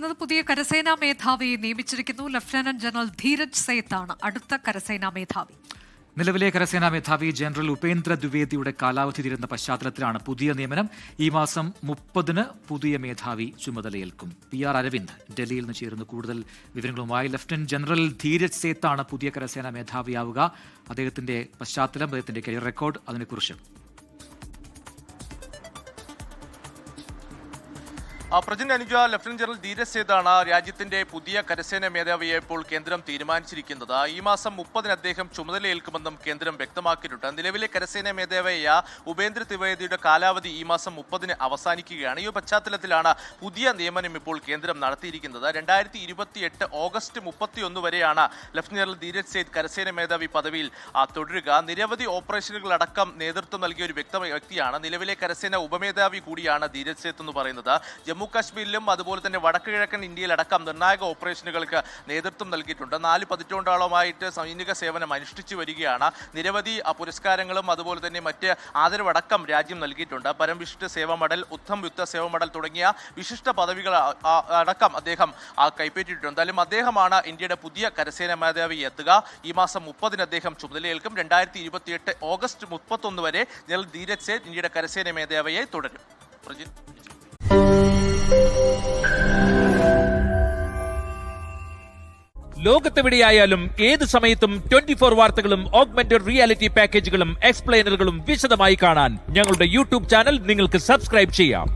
വരുന്നത് പുതിയ കരസേനാ മേധാവിയെ നിയമിച്ചിരിക്കുന്നു. ലഫ്റ്റനന്റ് ജനറൽ ധീരജ് സേത്താണ് അടുത്ത കരസേനാ മേധാവി. നിലവിലെ കരസേനാ മേധാവി ജനറൽ ഉപേന്ദ്ര ദ്വിവേദിയുടെ കാലാവധി തീരുന്ന പശ്ചാത്തലത്തിലാണ് പുതിയ നിയമനം. ഈ മാസം 30-ന് പുതിയ മേധാവി ചുമതലയേൽക്കും. PR അരവിന്ദ് ഡൽഹിയിൽ നിന്ന് ചേരുന്നു കൂടുതൽ വിവരങ്ങളുമായി. ലഫ്റ്റനന്റ് ജനറൽ ധീരജ് സേത്താണ് പുതിയ കരസേനാ മേധാവിയാവുക. അദ്ദേഹത്തിന്റെ പശ്ചാത്തലം, അദ്ദേഹത്തിന്റെ കരിയർ റെക്കോർഡ്, അതിനെക്കുറിച്ച് പ്രജിൻ അനുജ, ലഫ്റ്റനന്റ് ജനറൽ ധീരജ് സേതാണ് രാജ്യത്തിന്റെ പുതിയ കരസേന മേധാവിയെ ഇപ്പോൾ കേന്ദ്രം തീരുമാനിച്ചിരിക്കുന്നത്. ഈ മാസം 30-ന് അദ്ദേഹം ചുമതലയേൽക്കുമെന്നും കേന്ദ്രം വ്യക്തമാക്കിയിട്ടുണ്ട്. നിലവിലെ കരസേന മേധാവിയായ ഉപേന്ദ്ര ദ്വിവേദിയുടെ കാലാവധി ഈ മാസം 30-ന് അവസാനിക്കുകയാണ്. ഈ പശ്ചാത്തലത്തിലാണ് പുതിയ നിയമനം ഇപ്പോൾ കേന്ദ്രം നടത്തിയിരിക്കുന്നത്. 2028 ഓഗസ്റ്റ് 31 വരെയാണ് ലഫ്റ്റനന്റ് ജനറൽ ധീരജ് സേത്ത് കരസേന മേധാവി പദവിയിൽ തുടരുക. നിരവധി ഓപ്പറേഷനുകളടക്കം നേതൃത്വം നൽകിയ ഒരു വ്യക്തിയാണ്. നിലവിലെ കരസേന ഉപമേധാവി കൂടിയാണ് ധീരജ് സേത്ത് എന്ന് പറയുന്നത്. ജമ്മു കാശ്മീരിലും അതുപോലെ തന്നെ വടക്ക് കിഴക്കൻ ഇന്ത്യയിലടക്കം നിർണായക ഓപ്പറേഷനുകൾക്ക് നേതൃത്വം നൽകിയിട്ടുണ്ട്. 4 പതിറ്റാണ്ടോളമായിട്ട് സൈനിക സേവനം അനുഷ്ഠിച്ചു വരികയാണ്. നിരവധി പുരസ്കാരങ്ങളും അതുപോലെ തന്നെ മറ്റ് ആദരവടക്കം രാജ്യം നൽകിയിട്ടുണ്ട്. പരംവിശിഷ്ട സേവ മെഡൽ, ഉത്തം യുദ്ധ സേവ മെഡൽ തുടങ്ങിയ വിശിഷ്ട പദവികൾ അടക്കം അദ്ദേഹം കൈപ്പറ്റിയിട്ടുണ്ട്. എന്തായാലും അദ്ദേഹമാണ് ഇന്ത്യയുടെ പുതിയ കരസേന മേധാവി എത്തുക. ഈ മാസം 30-ന് അദ്ദേഹം ചുമതലയേൽക്കും. 2028 ഓഗസ്റ്റ് 31 വരെ ജനറൽ ധീരജ് സേത്ത് ഇന്ത്യയുടെ കരസേന മേധാവിയായി തുടരും. ലോകത്തെവിടെയായാലും ഏത് സമയത്തും 24 വാർത്തകളും ഓഗ്മെന്റഡ് റിയാലിറ്റി പാക്കേജുകളും എക്സ്പ്ലെയിനറുകളും വിശദമായി കാണാൻ ഞങ്ങളുടെ YouTube ചാനൽ നിങ്ങൾക്ക് സബ്സ്ക്രൈബ് ചെയ്യാം.